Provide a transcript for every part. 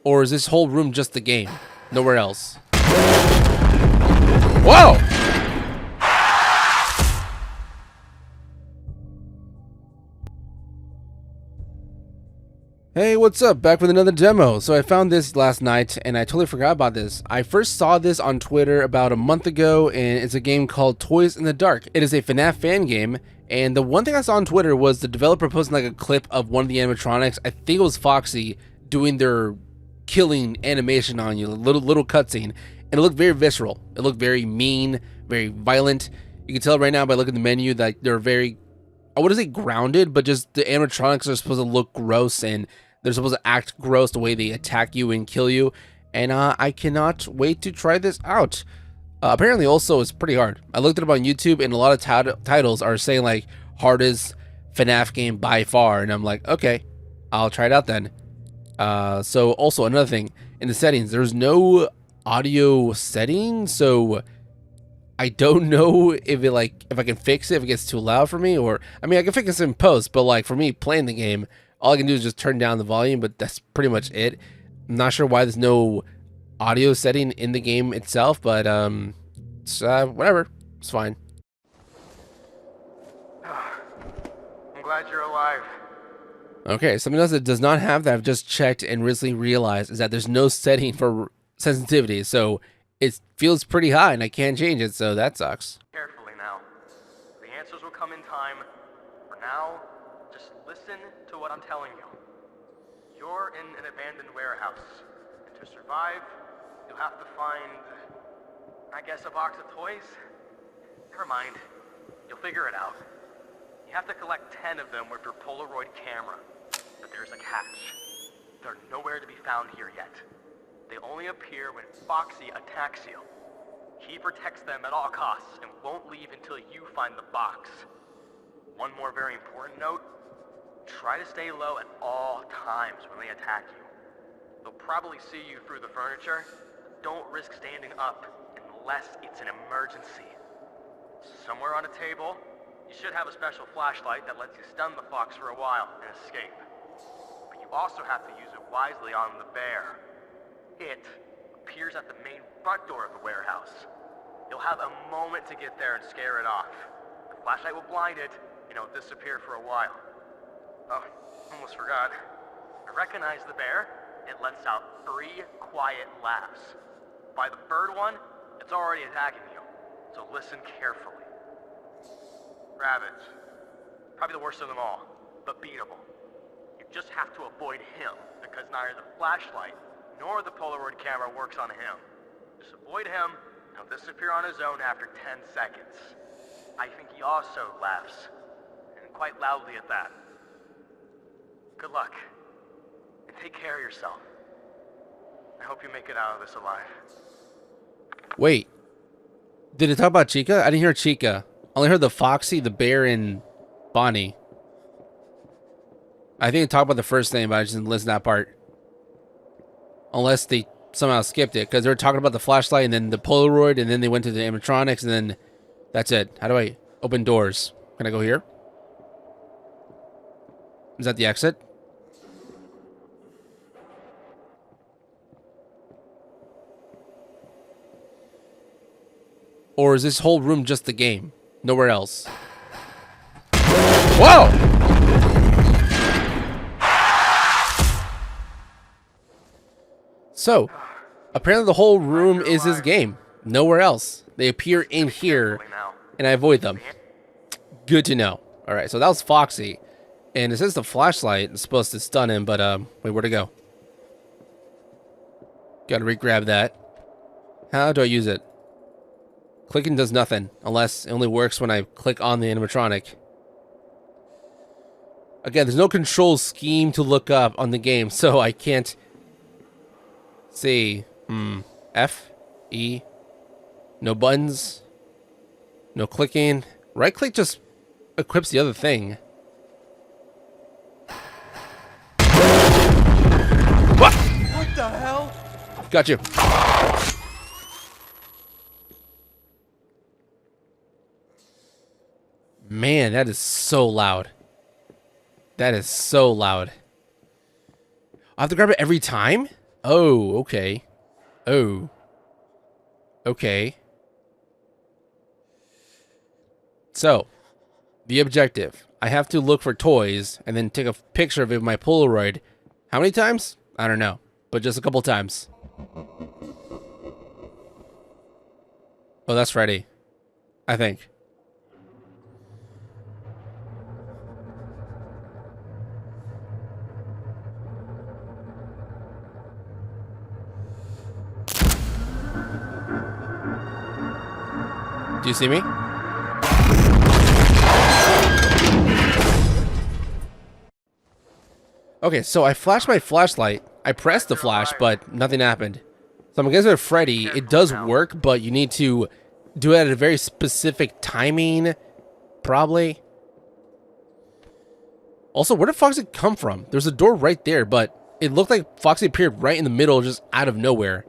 Or is this whole room just the game? Nowhere else. Whoa! Hey, what's up? Back with another demo. So I found this last night and I totally forgot about this. I first saw this on Twitter about a month ago, and it's a game called Toys in the Dark. It is a FNAF fan game, and the one thing I saw on Twitter was the developer posting like a clip of one of the animatronics. I think it was Foxy doing their killing animation on you, a little cutscene, and it looked very visceral. It looked very mean, very violent. You can tell right now by looking at the menu that they're very, I wouldn't say grounded, but just the animatronics are supposed to look gross and they're supposed to act gross the way they attack you and kill you. And I cannot wait to try this out. Apparently also it's pretty hard. I looked it up on YouTube and a lot of titles are saying like hardest FNAF game by far. And I'm like, okay, I'll try it out then. So also another thing, in the settings, there's no audio setting. So I don't know if if I can fix it, if it gets too loud for me, or, I mean, I can fix it in post, but like for me playing the game, all I can do is just turn down the volume, but that's pretty much it. I'm not sure why there's no audio setting in the game itself, but it's, whatever, it's fine. I'm glad you're alive. Okay, something else that does not have that I've just checked and recently realized is that there's no setting for sensitivity, so it feels pretty high and I can't change it, so that sucks. Carefully now. The answers will come in time. For now, just listen to what I'm telling you. You're in an abandoned warehouse, and to survive, you'll have to find, I guess, a box of toys? Never mind. You'll figure it out. You have to collect 10 of them with your Polaroid camera. But there's a catch. They're nowhere to be found here yet. They only appear when Foxy attacks you. He protects them at all costs and won't leave until you find the box. One more very important note. Try to stay low at all times when they attack you. They'll probably see you through the furniture. Don't risk standing up unless it's an emergency. Somewhere on a table, you should have a special flashlight that lets you stun the fox for a while and escape. But you also have to use it wisely on the bear. It appears at the main front door of the warehouse. You'll have a moment to get there and scare it off. The flashlight will blind it, and it'll disappear for a while. Oh, almost forgot. I recognize the bear. It lets out 3 quiet laughs. By the third one, it's already attacking you, so listen carefully. Ravage. Probably the worst of them all, but beatable. You just have to avoid him, because neither the flashlight nor the Polaroid camera works on him. Just avoid him, and he'll disappear on his own after 10 seconds. I think he also laughs, and quite loudly at that. Good luck, and take care of yourself. I hope you make it out of this alive. Wait, did it talk about Chica? I didn't hear Chica. I only heard the Foxy, the bear, and Bonnie. I think it talked about the first thing, but I just didn't listen to that part. Unless they somehow skipped it, because they were talking about the flashlight and then the Polaroid, and then they went to the animatronics, and then that's it. How do I open doors? Can I go here? Is that the exit? Or is this whole room just the game? Nowhere else. Whoa! So, apparently the whole room is this game. Nowhere else. They appear in here, and I avoid them. Good to know. Alright, so that was Foxy. And it says the flashlight is supposed to stun him, but, wait, where'd it go? Gotta re-grab that. How do I use it? Clicking does nothing, unless it only works when I click on the animatronic. Again, there's no control scheme to look up on the game, so I can't see. F, E, no buttons, no clicking. Right click just equips the other thing. What? What the hell? Got you. Man, that is so loud. That is so loud. I have to grab it every time? Oh, okay. Oh. Okay. So, the objective. I have to look for toys and then take a picture of it with my Polaroid. How many times? I don't know. But just a couple times. Oh, that's Freddy. I think. Do you see me? Okay, so I flashed my flashlight. I pressed the flash, but nothing happened. So I'm guessing with Freddy, it does work, but you need to do it at a very specific timing, probably. Also, where did Foxy come from? There's a door right there, but it looked like Foxy appeared right in the middle, just out of nowhere.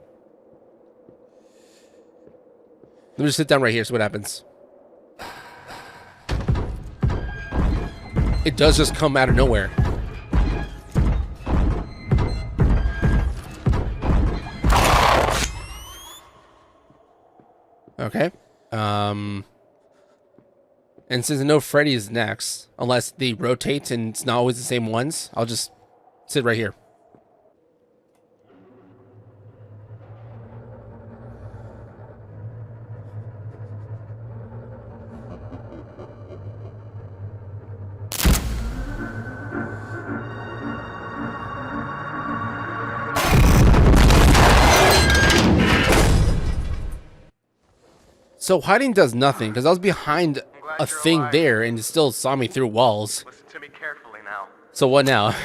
Let me just sit down right here, see what happens. It does just come out of nowhere. Okay. And since I know Freddy is next, unless they rotate and it's not always the same ones, I'll just sit right here. So hiding does nothing, because I was behind a thing there and it still saw me through walls. Listen to me carefully now. So what now?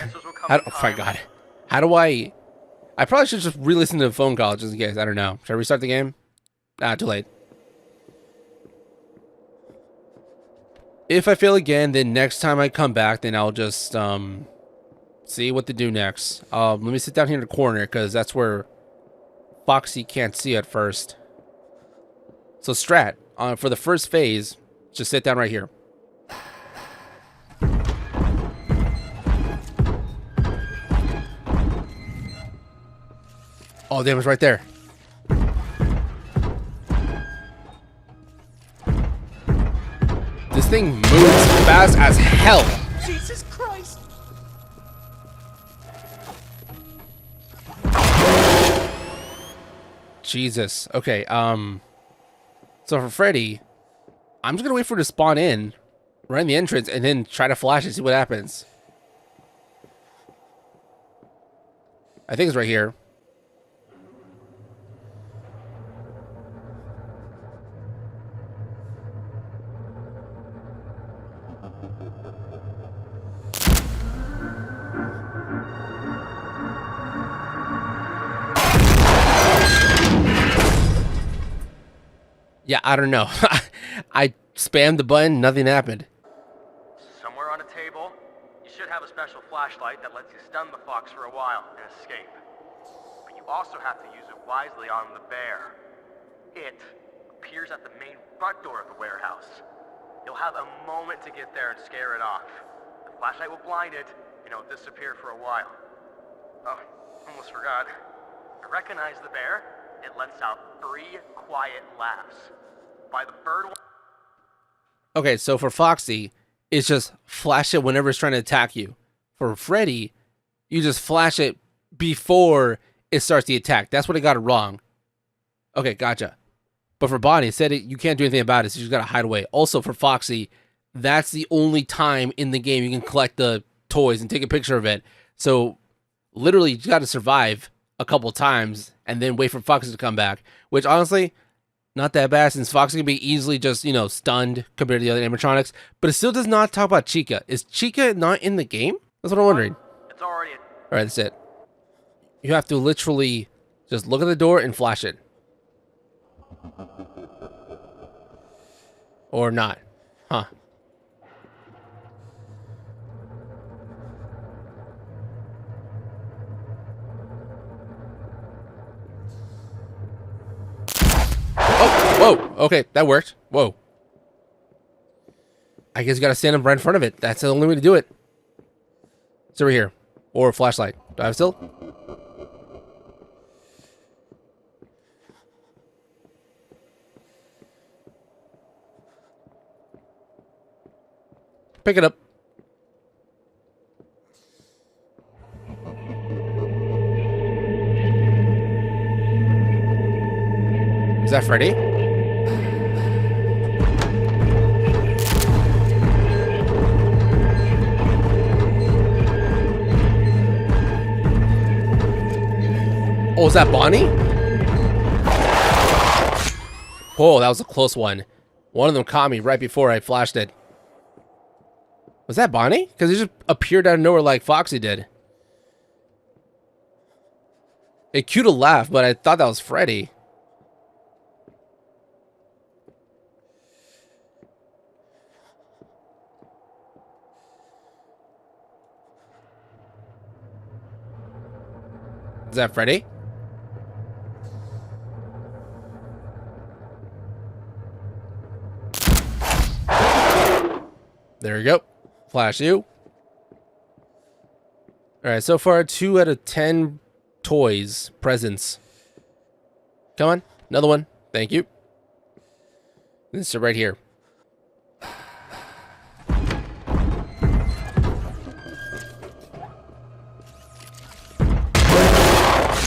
Oh my god. How do I probably should just re-listen to the phone call just in case. I don't know. Should I restart the game? Ah, too late. If I fail again, then next time I come back, then I'll just see what to do next. Let me sit down here in the corner, because that's where Foxy can't see at first. So Strat, for the first phase, just sit down right here. Oh, damn, it's right there. This thing moves fast as hell. Jesus Christ! Jesus. Okay, so for Freddy, I'm just gonna wait for it to spawn in, right in the entrance, and then try to flash and see what happens. I think it's right here. Yeah, I don't know. I spammed the button, nothing happened. Somewhere on a table, you should have a special flashlight that lets you stun the fox for a while and escape. But you also have to use it wisely on the bear. It appears at the main front door of the warehouse. You'll have a moment to get there and scare it off. The flashlight will blind it, and it'll disappear for a while. Oh, almost forgot. To recognize the bear, it lets out 3 quiet laughs. By the third one... Okay, so for Foxy, it's just flash it whenever it's trying to attack you. For Freddy, you just flash it before it starts the attack. That's what I got it wrong. Okay, gotcha. But for Bonnie, it said you can't do anything about it, so you just gotta hide away. Also, for Foxy, that's the only time in the game you can collect the toys and take a picture of it. So, literally, you gotta survive a couple times and then wait for Foxy to come back. Which, honestly, not that bad, since Foxy can be easily just, stunned compared to the other animatronics. But it still does not talk about Chica. Is Chica not in the game? That's what I'm wondering. It's already... Alright, that's it. You have to literally just look at the door and flash it. Or not. Huh. Oh, whoa. Okay, that worked. Whoa. I guess you gotta stand up right in front of it. That's the only way to do it. It's over here. Or a flashlight. Do I have still? Pick it up. Is that Freddy? Oh, is that Bonnie? Oh, that was a close one. One of them caught me right before I flashed it. Was that Bonnie? Because it just appeared out of nowhere like Foxy did. It cued a laugh, but I thought that was Freddy. Is that Freddy? There we go. Flash you. Alright, so far 2 out of 10 toys, presents. Come on, another one. Thank you. This is right here.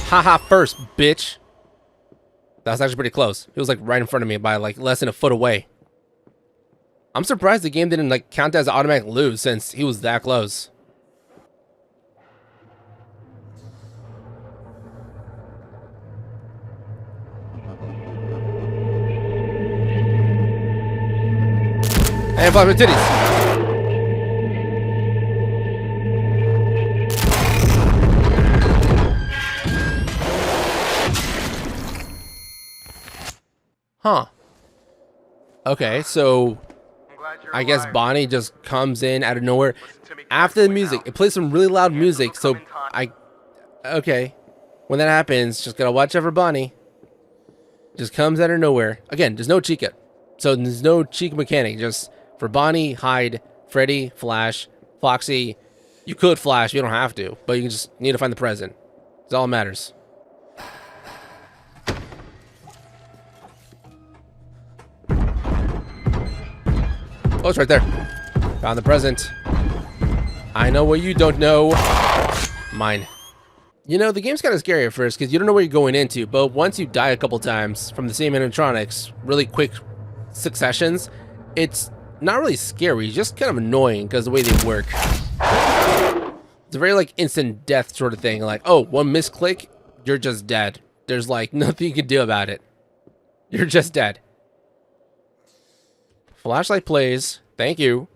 Haha first, bitch. That was actually pretty close. He was like right in front of me by like less than a foot away. I'm surprised the game didn't like count as an automatic lose since he was that close. And flash my titties. Huh. Okay, so I guess Bonnie just comes in out of nowhere after the music. It plays some really loud music, so okay. When that happens, just gotta watch out for Bonnie. Just comes out of nowhere. Again, there's no Chica. So there's no cheek mechanic. Just for Bonnie, hide, Freddy, flash, Foxy. You could flash, you don't have to, but you just need to find the present. That's all that matters. Oh, it's right there. Found the present. I know what you don't know. Mine. You know, the game's kind of scary at first because you don't know what you're going into, but once you die a couple times from the same animatronics, really quick successions, it's not really scary, just kind of annoying because the way they work. It's a very like instant death sort of thing. Like, oh, one misclick, you're just dead. There's like nothing you can do about it. You're just dead. Flashlight plays. Thank you.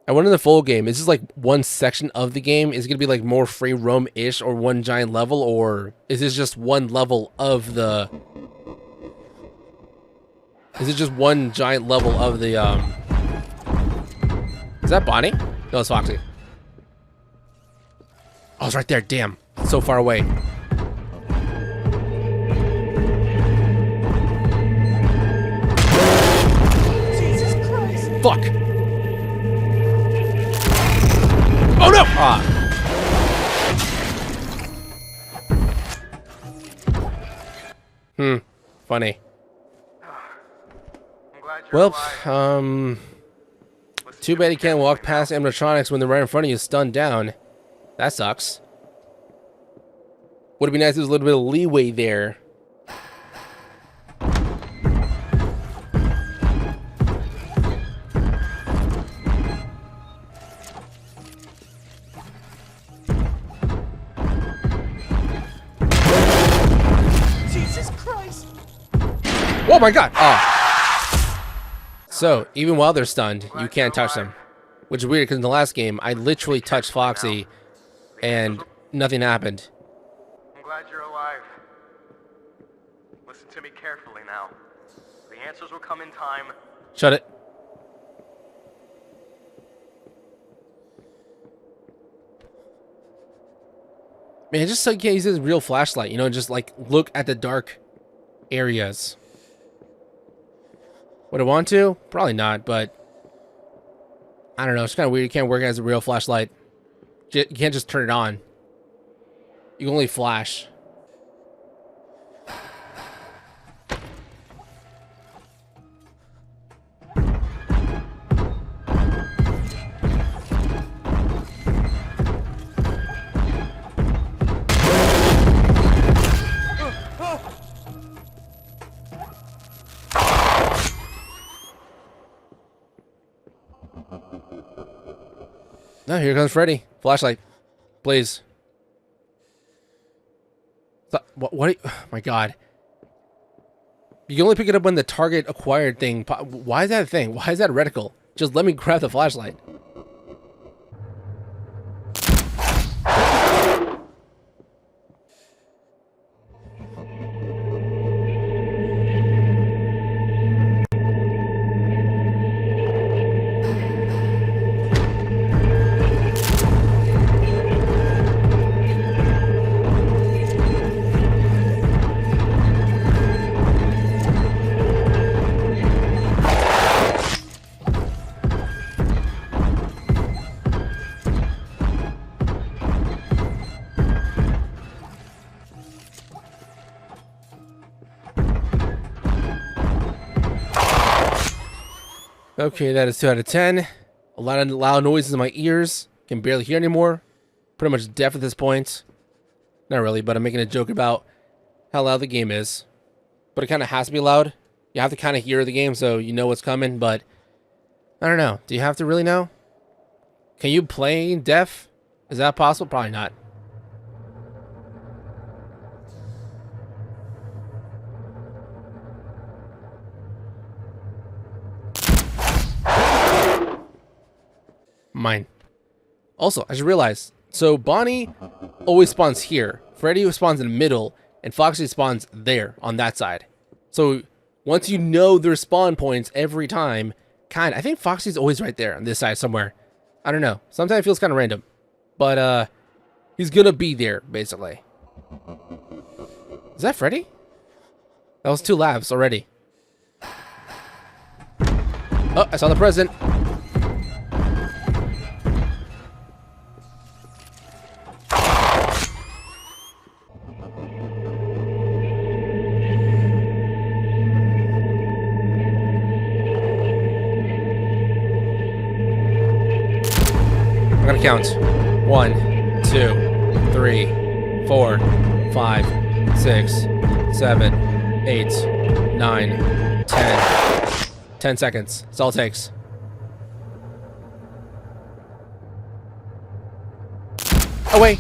I wonder in the full game, is this like one section of the game? Is it going to be like more free roam-ish or one giant level? Or is this just one level of the... Is it just one giant level of the... Is that Bonnie? No, it's Foxy. Oh, it's right there. Damn. It's so far away. Fuck! Oh no! Ah. Funny. Well, too bad you can't walk past animatronics when they're right in front of you, stunned down. That sucks. Would it be nice if there was a little bit of leeway there? Oh my god! Oh. So, even while they're stunned, you can't touch them. Which is weird, because in the last game, I literally touched Foxy, and nothing happened. I'm glad you're alive. Listen to me carefully now. The answers will come in time. Shut it. Man, just so you can't use this real flashlight, you know, just like look at the dark areas. Would I want to? Probably not, but I don't know. It's kind of weird. You can't work as a real flashlight. You can't just turn it on. You can only flash. Oh, here comes Freddy. Flashlight, please. What oh my god. You can only pick it up when the target acquired thing. Why is that a thing? Why is that a reticle? Just let me grab the flashlight. Okay, that is 2 out of 10. A lot of loud noises in my ears. Can barely hear anymore. Pretty much deaf at this point. Not really, but I'm making a joke about how loud the game is. But it kind of has to be loud. You have to kind of hear the game so you know what's coming, but I don't know. Do you have to really know? Can you play deaf? Is that possible? Probably not. Mine. Also, I just realized, so Bonnie always spawns here. Freddy spawns in the middle, and Foxy spawns there on that side. So once you know their spawn points every time, I think Foxy's always right there on this side somewhere. I don't know. Sometimes it feels kind of random, but he's gonna be there basically. Is that Freddy? That was 2 laughs already. Oh, I saw the present. I'm gonna count. 1, 2, 3, 4, 5, 6, 7, 8, 9, 10. 10 seconds. That's all it takes. Away.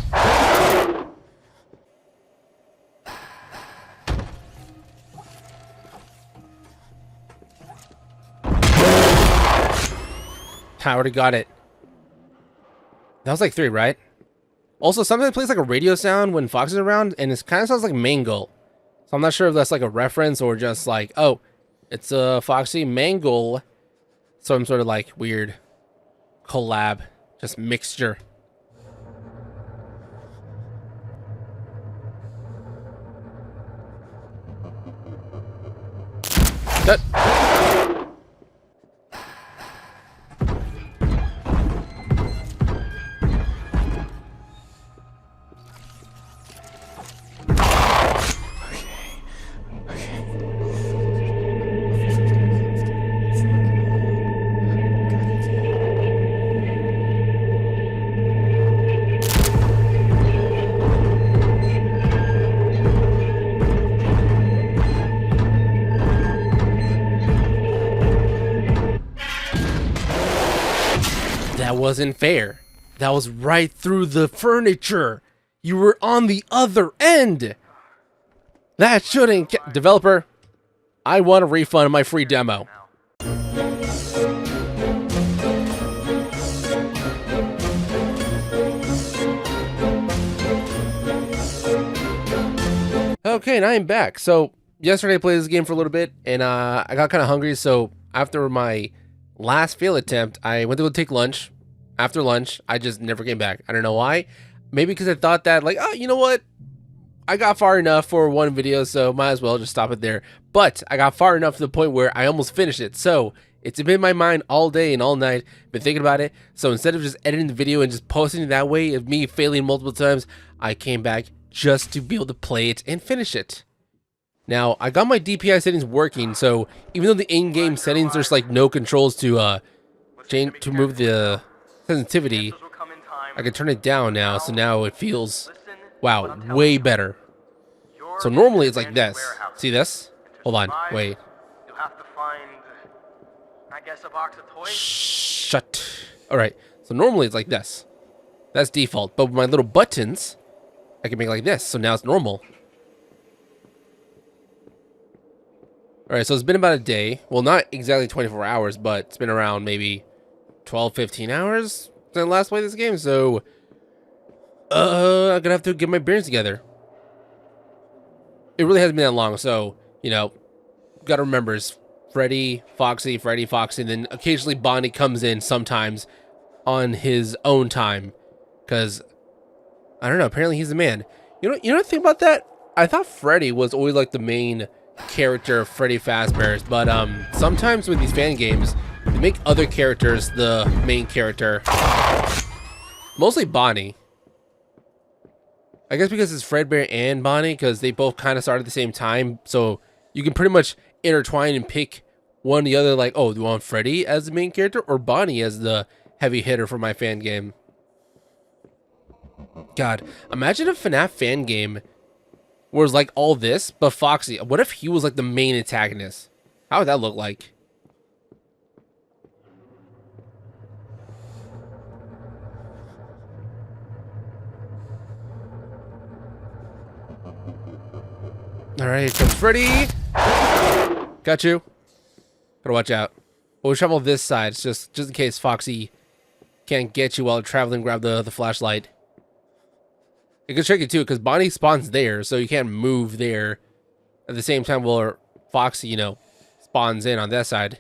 I already got it. That was like 3, right? Also, something that plays like a radio sound when Fox is around, and it kind of sounds like Mangle. So I'm not sure if that's like a reference or just like, oh, it's a Foxy Mangle. Some sort of like weird collab, just mixture. That wasn't fair. That was right through the furniture. You were on the other end. That shouldn't. Developer, I want a refund of my free demo. Okay, and I am back. So yesterday I played this game for a little bit, and I got kind of hungry. So after my last fail attempt, I went to go take lunch. After lunch, I just never came back. I don't know why. Maybe because I thought that, like, oh, you know what? I got far enough for one video, so might as well just stop it there. But I got far enough to the point where I almost finished it. So it's been in my mind all day and all night. Been thinking about it. So instead of just editing the video and just posting it that way, of me failing multiple times, I came back just to be able to play it and finish it. Now, I got my DPI settings working, so even though the in-game settings, there's like no controls to change to move the sensitivity, I can turn it down now, so now it feels, wow, way better. So normally it's like this. See this? Hold on, wait. You'll have to find, I guess, a box of toys. Shut. All right, so normally it's like this. That's default, but with my little buttons, I can make it like this, so now it's normal. All right, so it's been about a day. Well, not exactly 24 hours, but it's been around maybe 12, 15 hours since I last played this game, so I'm gonna have to get my bearings together. It really hasn't been that long, so, you know, gotta remember, it's Freddy, Foxy, and then occasionally Bonnie comes in sometimes on his own time, because, I don't know, apparently he's the man. You know the thing about that? I thought Freddy was always, like, the main character of Freddy Fazbear's, but, sometimes with these fan games, they make other characters the main character. Mostly Bonnie. I guess because it's Fredbear and Bonnie, because they both kind of started at the same time, so you can pretty much intertwine and pick one or the other, like, oh, do you want Freddy as the main character or Bonnie as the heavy hitter for my fan game? God, imagine a FNAF fan game where it's like all this, but Foxy. What if he was like the main antagonist? How would that look like? All right, here comes Freddy. Got you. Gotta watch out. We'll travel this side, just in case Foxy can't get you while traveling. Grab the flashlight. It gets tricky too, because Bonnie spawns there, so you can't move there. At the same time, while Foxy, you know, spawns in on that side.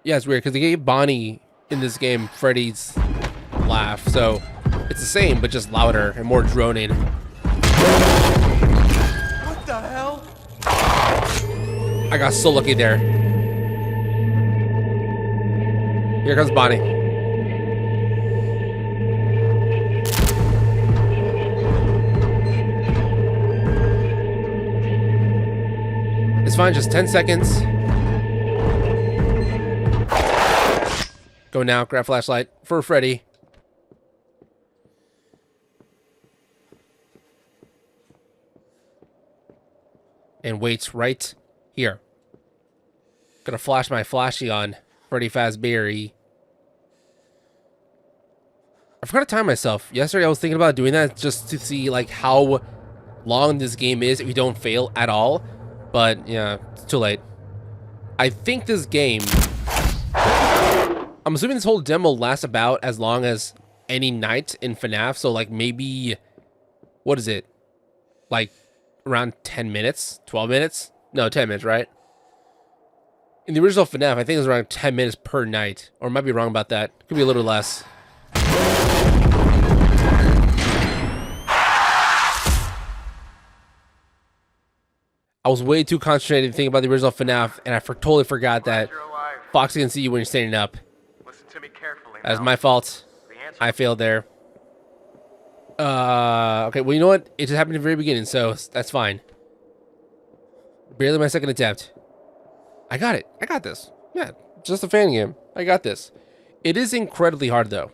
Yeah, it's weird because they gave Bonnie in this game Freddy's laugh, so it's the same but just louder and more droning. What the hell? I got so lucky there. Here comes Bonnie. It's fine, just 10 seconds. Go now, grab flashlight for Freddy. And wait right here. Gonna flash my flashy on Freddy Fazbear. I forgot to time myself. Yesterday I was thinking about doing that just to see like how long this game is if you don't fail at all. But yeah, it's too late. I think this game, I'm assuming this whole demo lasts about as long as any night in FNAF. So like maybe, what is it? Like around 10 minutes, 12 minutes? No, 10 minutes, right? In the original FNAF, I think it was around 10 minutes per night. Or I might be wrong about that. Could be a little less. I was way too concentrated thinking about the original FNAF, and I totally forgot that Foxy can see you when you're standing up. Listen to me carefully. That's my fault. I failed there. Okay, well, you know what? It just happened at the very beginning, so that's fine. Barely my second attempt. I got it. I got this. Yeah, just a fan game. I got this. It is incredibly hard, though.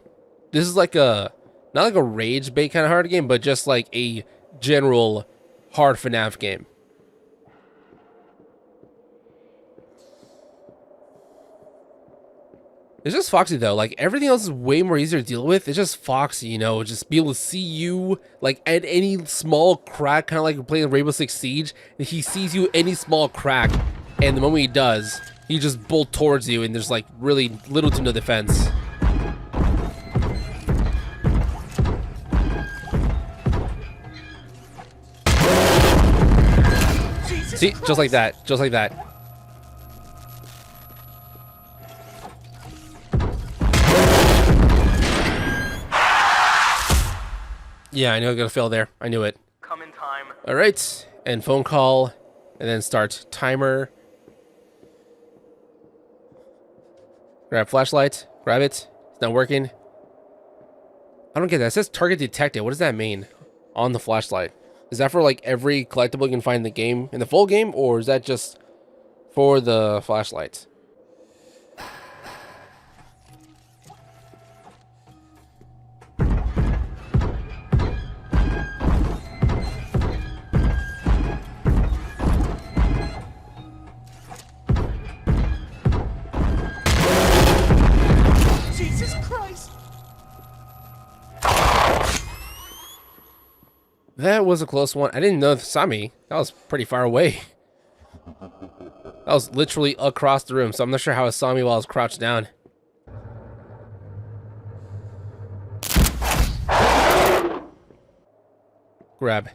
This is like a, not like a rage bait kind of hard game, but just like a general hard FNAF game. It's just Foxy, though. Like, everything else is way more easier to deal with. It's just Foxy, you know, just be able to see you, like, at any small crack, kind of like playing Rainbow Six Siege. And he sees you any small crack, and the moment he does, he just bolt towards you, and there's, like, really little to no defense. See? Just like that. Just like that. Yeah, I knew I was gonna fail there. I knew it. Come in time. All right, and phone call, and then start timer. Grab flashlight. Grab it. It's not working. I don't get that. It says target detected. What does that mean on the flashlight? Is that for like every collectible you can find in the game, in the full game, or is that just for the flashlight? That was a close one. I didn't know it saw me. That was pretty far away. That was literally across the room, so I'm not sure how it saw me while I was crouched down. Grab.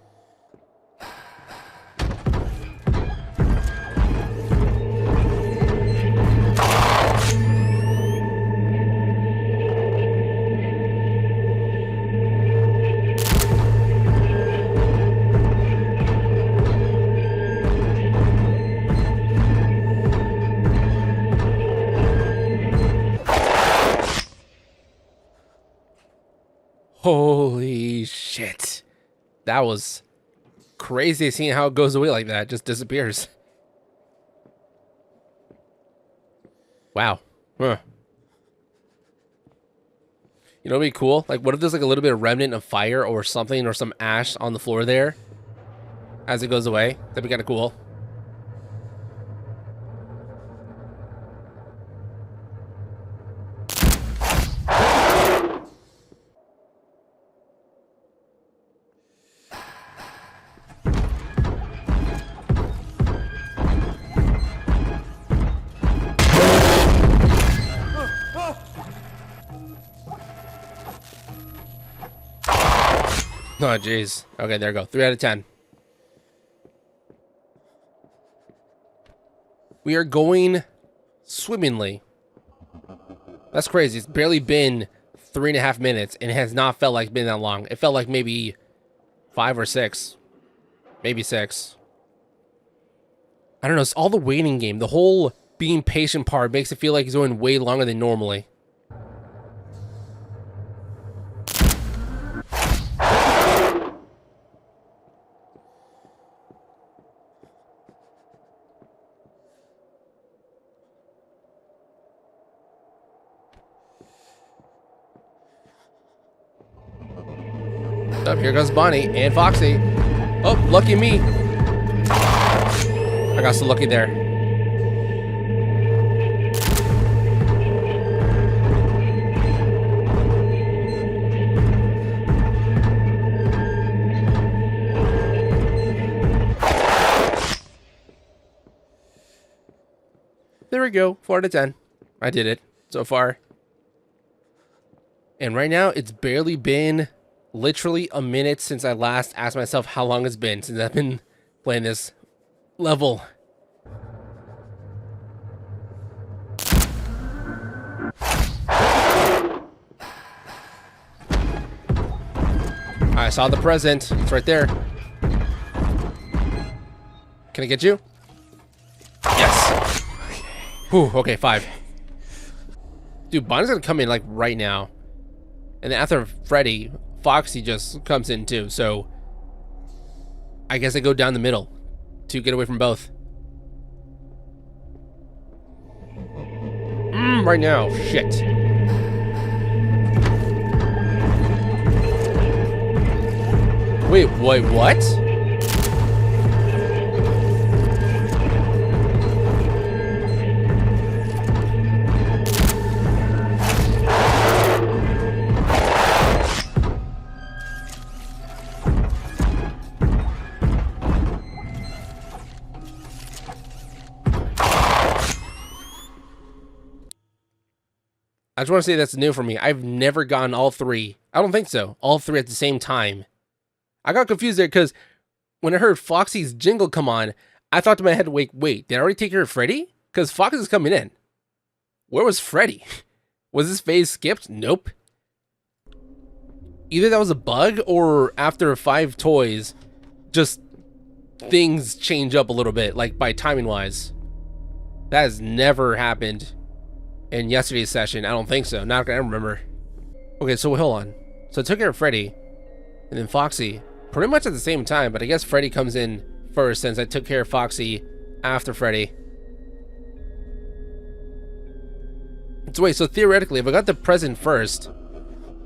Holy shit. That was crazy seeing how it goes away like that. It just disappears. Wow. Huh. You know what'd be cool? Like, what if there's like a little bit of remnant of fire or something or some ash on the floor there as it goes away? That'd be kind of cool. Oh, jeez. Okay, there we go. 3 out of 10. We are going swimmingly. That's crazy. It's barely been 3.5 minutes, and it has not felt like it's been that long. It felt like maybe 5 or 6. Maybe 6. I don't know. It's all the waiting game. The whole being patient part makes it feel like it's going way longer than normally. Oh, here goes Bonnie and Foxy. Oh, lucky me. I got so lucky there. There we go. 4 out of 10. I did it so far. And right now, it's barely been literally a minute since I last asked myself how long it's been since I've been playing this level. I saw the present. It's right there. Can I get you? Yes. Whew, okay, 5. Dude, Bonnie's gonna come in like right now. And then after Freddy, Foxy just comes in too, so I guess I go down the middle to get away from both. Right now, shit. Wait, what? I just want to say that's new for me. I've never gotten all 3. I don't think so. All 3 at the same time. I got confused there because when I heard Foxy's jingle come on, I thought to my head, wait, did I already take care of Freddy? Because Foxy's coming in. Where was Freddy? Was this phase skipped? Nope. Either that was a bug or after 5 toys, just things change up a little bit, like by timing wise. That has never happened in yesterday's session. I don't think so. Not gonna remember. Okay, so hold on. So I took care of Freddy and then Foxy pretty much at the same time, but I guess Freddy comes in first since I took care of Foxy after Freddy. So wait, so theoretically, if I got the present first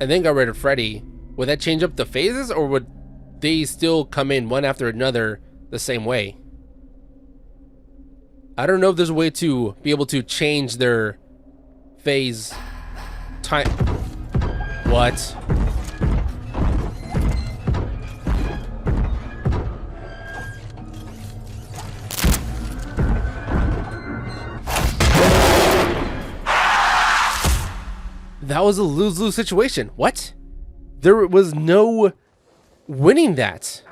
and then got rid of Freddy, would that change up the phases, or would they still come in one after another the same way? I don't know if there's a way to be able to change their phase time. What? that was a lose-lose situation. What? There was no winning that.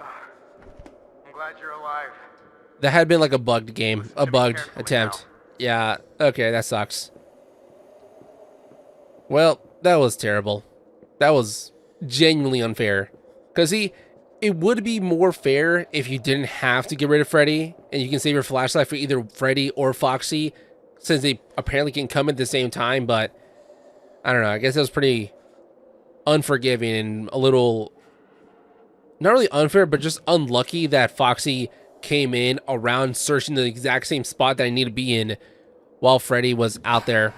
I'm glad you're alive. That had been like a bugged game, a bugged carefully attempt. Yeah, okay, that sucks. Well, that was terrible. That was genuinely unfair. Because see, it would be more fair if you didn't have to get rid of Freddy, and you can save your flashlight for either Freddy or Foxy, since they apparently can come at the same time, but I don't know, I guess it was pretty unforgiving and a little, not really unfair, but just unlucky that Foxy came in around searching the exact same spot that I need to be in while Freddy was out there.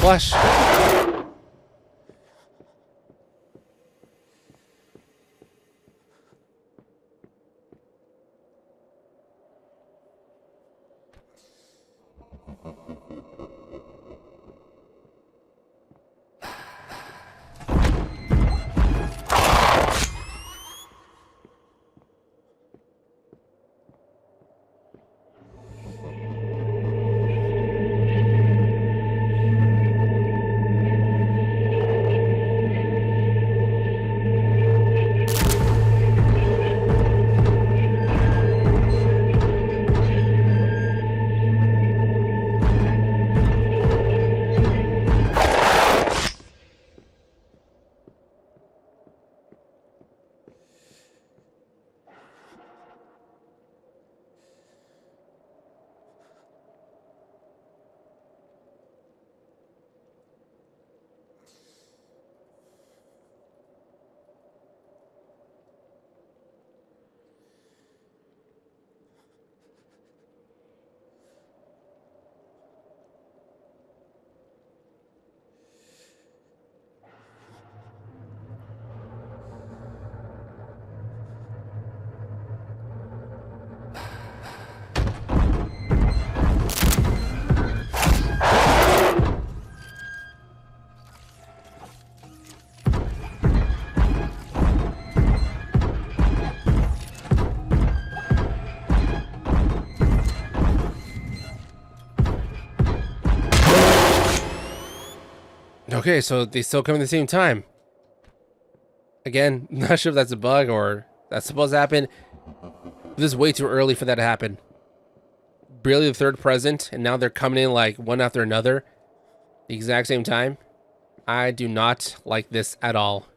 Flush. Okay, so they still come at the same time. Again, not sure if that's a bug or that's supposed to happen. This is way too early for that to happen. Barely the third present, and now they're coming in like one after another. The exact same time. I do not like this at all.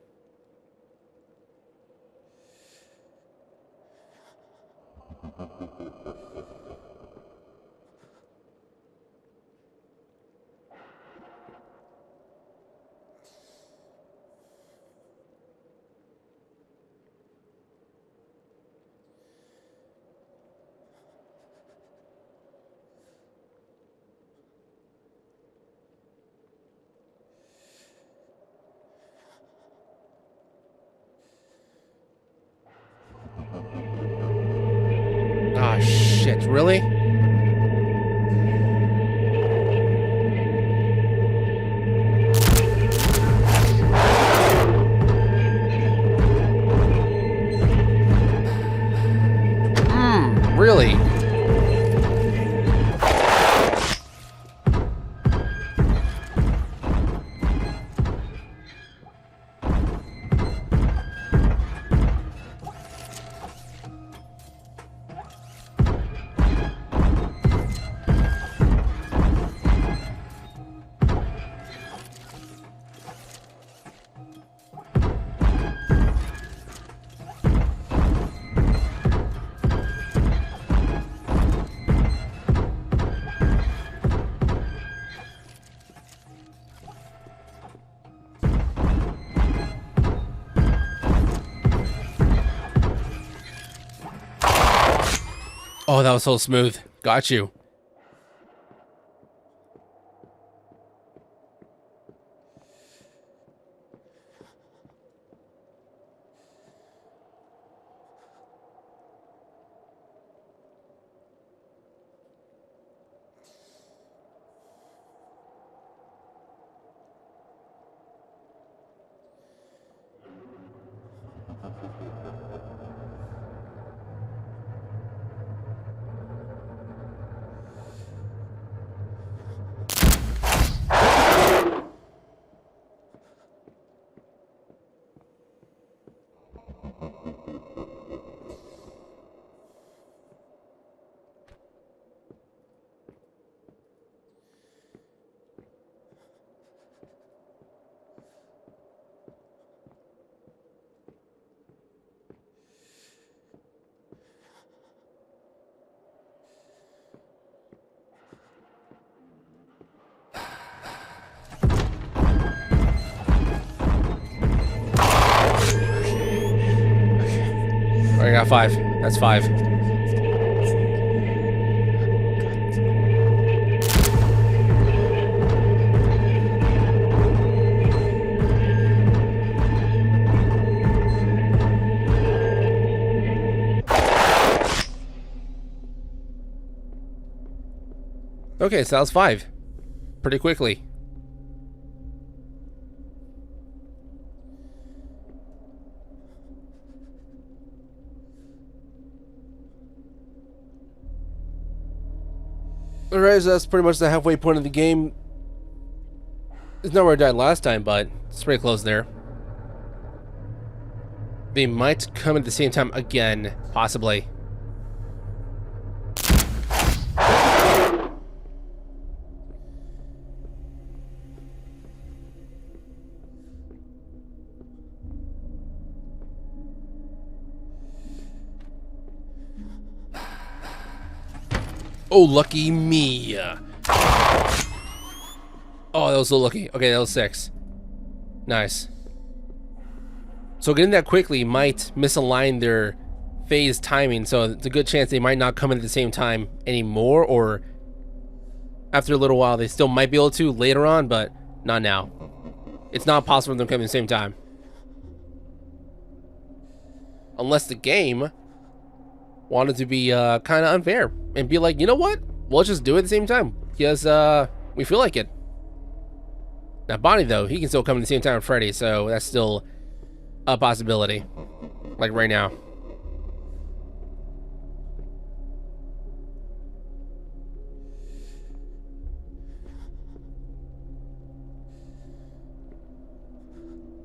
Ah, shit, really? Really? Oh, that was so smooth. Got you. I got 5. That's 5. Okay, so that was 5. Pretty quickly. Alright, so that's pretty much the halfway point of the game. It's not where I died last time, but it's pretty close there. They might come at the same time again, possibly. Oh, lucky me. Oh, that was so lucky. Okay, that was 6. Nice. So getting that quickly might misalign their phase timing, so it's a good chance they might not come in at the same time anymore, or after a little while they still might be able to later on, but not now. It's not possible for them to come at the same time. Unless the game wanted to be kind of unfair and be like, you know what? We'll just do it at the same time because we feel like it. Now Bonnie, though, he can still come at the same time with Freddy, so that's still a possibility. Like right now.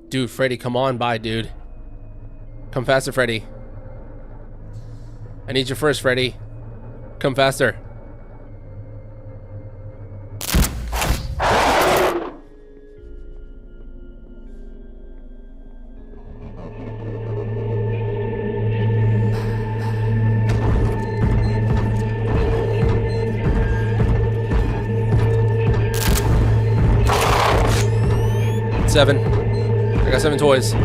Dude, Freddy, come on by, dude. Come faster, Freddy. I need you first, Freddy. Come faster. Seven. I got 7 toys.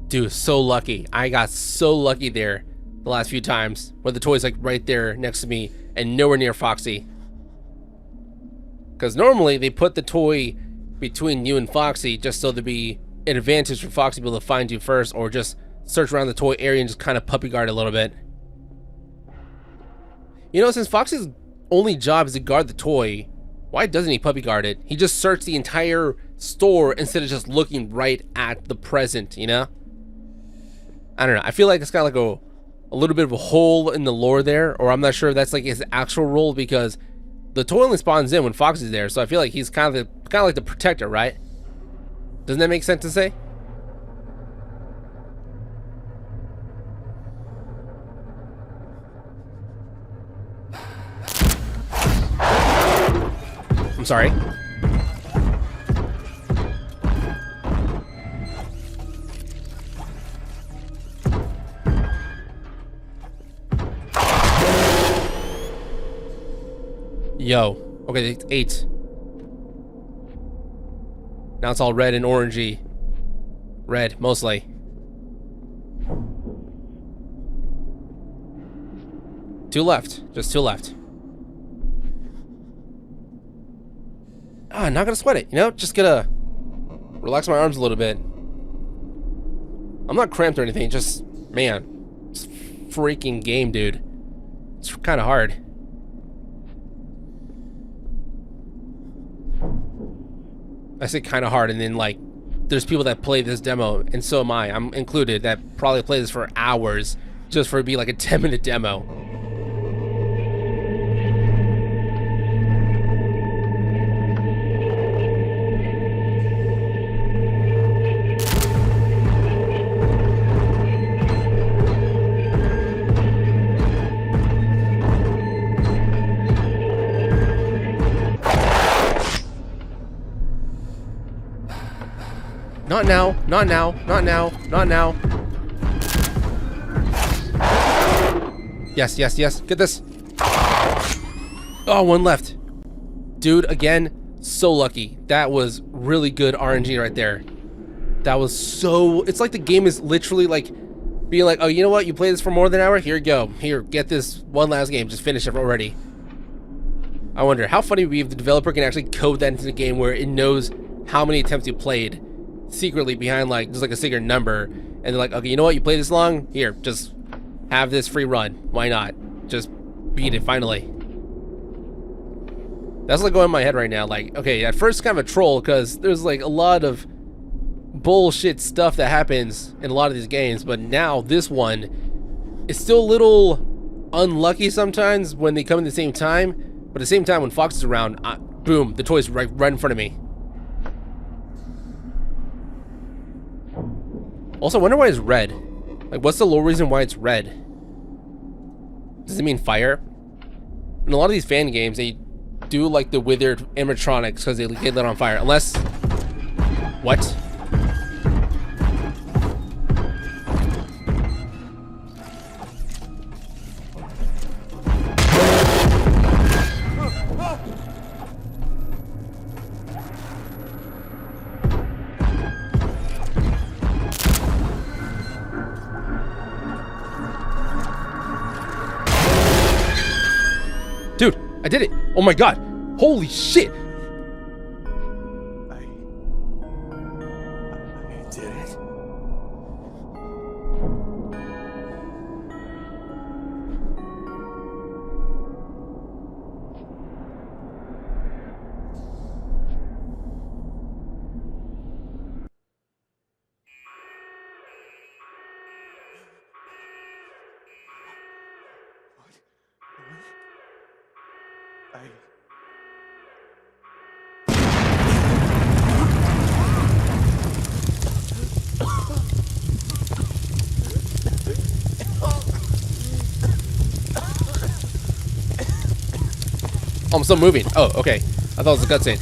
Dude, so lucky. I got so lucky there the last few times where the toy's like right there next to me and nowhere near Foxy. Because normally they put the toy between you and Foxy just so there'd be an advantage for Foxy to be able to find you first, or just search around the toy area and just kind of puppy guard a little bit. You know, since Foxy's only job is to guard the toy, why doesn't he puppy guard it? He just searched the entire store instead of just looking right at the present, you know? I don't know. I feel like it's got like a little bit of a hole in the lore there, or I'm not sure if that's like his actual role, because the toy only spawns in when Foxy's there, so I feel like he's kind of like the protector, right? Doesn't that make sense to say? I'm sorry. Yo. Okay, it's 8. Now it's all red and orangey. Red, mostly. Two left. Just two left. Ah, not gonna sweat it, you know? Just gonna relax my arms a little bit. I'm not cramped or anything, just, man, it's freaking game, dude. It's kind of hard. I say kind of hard, and then, like, there's people that play this demo, and so am I. I'm included, that probably play this for hours just for it to be like a 10-minute demo. Not now, not now, not now, not now. Yes, yes, yes, get this. Oh, one left. Dude, again, so lucky. That was really good RNG right there. That was so, it's like the game is literally like being like, oh, you know what? You play this for more than an hour? Here you go. Here, get this one last game. Just finish it already. I wonder, how funny would it be if the developer can actually code that into the game where it knows how many attempts you played secretly behind, like, just like a secret number, and they're like, okay, you know what, you played this long, here, just have this free run, why not, just beat it finally. That's like going in my head right now, like, okay, at first kind of a troll, because there's like a lot of bullshit stuff that happens in a lot of these games, but now this one is still a little unlucky sometimes when they come in the same time, but at the same time when Fox is around, boom, the toy's right in front of me. Also, I wonder why it's red. Like, what's the low reason why it's red? Does it mean fire? In a lot of these fan games, they do like the withered animatronics because they get lit on fire. Unless... What? Dude, I did it! Oh my god! Holy shit! I did it. Oh, I'm still moving. Oh, okay. I thought it was a cutscene.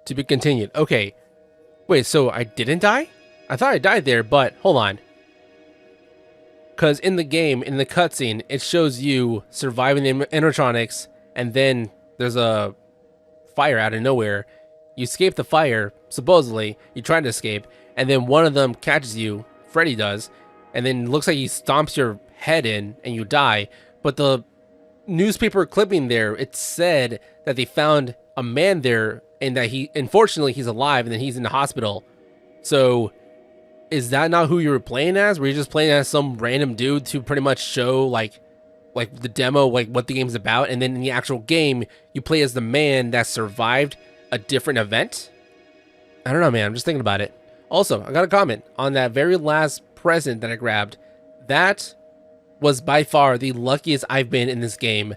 To be continued. Okay. Wait, so I didn't die? I thought I died there, but hold on. Because in the game, in the cutscene, it shows you surviving the animatronics, and then there's a fire out of nowhere. You escape the fire, supposedly. You try to escape, and then one of them catches you. Freddy does, and then it looks like he stomps your head in, and you die. But the newspaper clipping there, it said that they found a man there, and that unfortunately, he's alive, and then he's in the hospital. So, is that not who you were playing as? Were you just playing as some random dude to pretty much show, like the demo, like what the game's about, and then in the actual game, you play as the man that survived a different event? I don't know, man. I'm just thinking about it. Also, I got a comment on that very last present that I grabbed. That was by far the luckiest I've been in this game.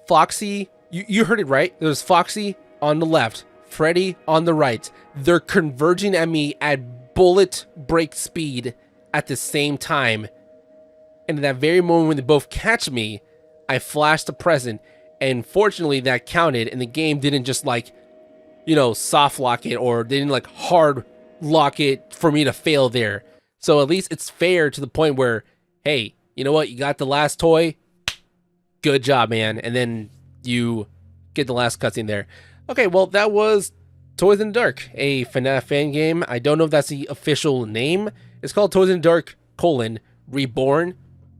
Foxy, you heard it right. There's Foxy on the left, Freddy on the right. They're converging at me at bullet break speed at the same time. And at that very moment when they both catch me, I flashed the present. And fortunately that counted, and the game didn't just like, you know, soft lock it, or they didn't like hard lock it for me to fail there. So at least it's fair to the point where, hey, you know what? You got the last toy. Good job, man. And then you get the last cutscene there. Okay, well, that was Toys in the Dark, a FNAF fan game. I don't know if that's the official name. It's called Toys in the Dark, Reborn.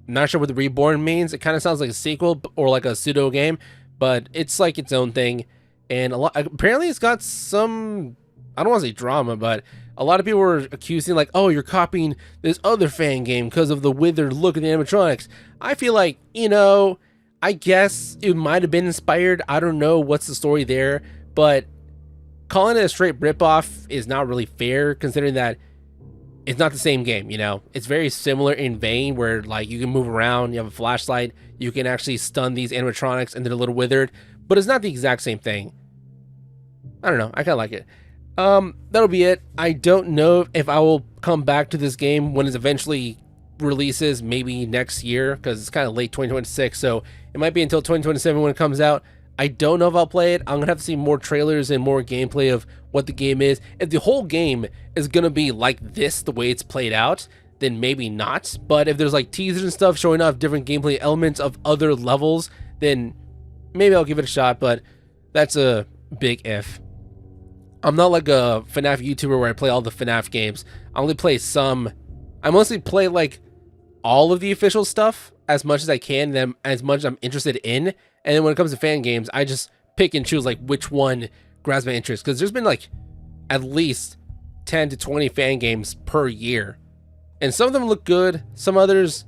I'm not sure what the Reborn means. It kind of sounds like a sequel or like a pseudo game, but it's like its own thing. And apparently it's got some, I don't want to say drama, but a lot of people were accusing like, oh, you're copying this other fan game because of the withered look of the animatronics. I feel like, you know, I guess it might have been inspired. I don't know what's the story there, but calling it a straight ripoff is not really fair, considering that it's not the same game, you know? It's very similar in vein, where like you can move around, you have a flashlight, you can actually stun these animatronics and they're a little withered, but it's not the exact same thing. I don't know, I kind of like it. That'll be it. I don't know if I will come back to this game when it eventually releases, maybe next year, because it's kind of late 2026, so it might be until 2027 when it comes out. I don't know if I'll play it. I'm gonna have to see more trailers and more gameplay of what the game is. If the whole game is gonna be like this, the way it's played out, then maybe not. But if there's like teasers and stuff showing off different gameplay elements of other levels, then maybe I'll give it a shot, but that's a big if. I'm not like a FNAF YouTuber where I play all the FNAF games. I only play some. I mostly play like all of the official stuff as much as I can, then as much as I'm interested in. And then when it comes to fan games, I just pick and choose like which one grabs my interest, because there's been like at least 10 to 20 fan games per year. And some of them look good. Some others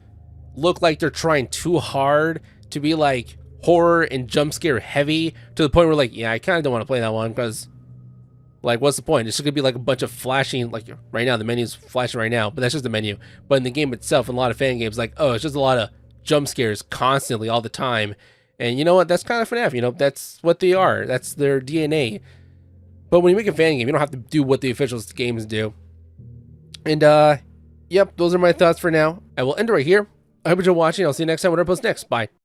look like they're trying too hard to be like horror and jump scare heavy, to the point where like, yeah, I kind of don't want to play that one, because like, what's the point? It's just gonna be like a bunch of flashing, like right now, the menu's flashing right now, but that's just the menu. But in the game itself, in a lot of fan games, like, oh, it's just a lot of jump scares constantly all the time. And you know what? That's kind of FNAF, you know? That's what they are. That's their DNA. But when you make a fan game, you don't have to do what the official games do. And, yep, those are my thoughts for now. I will end it right here. I hope you're watching. I'll see you next time when I post next. Bye.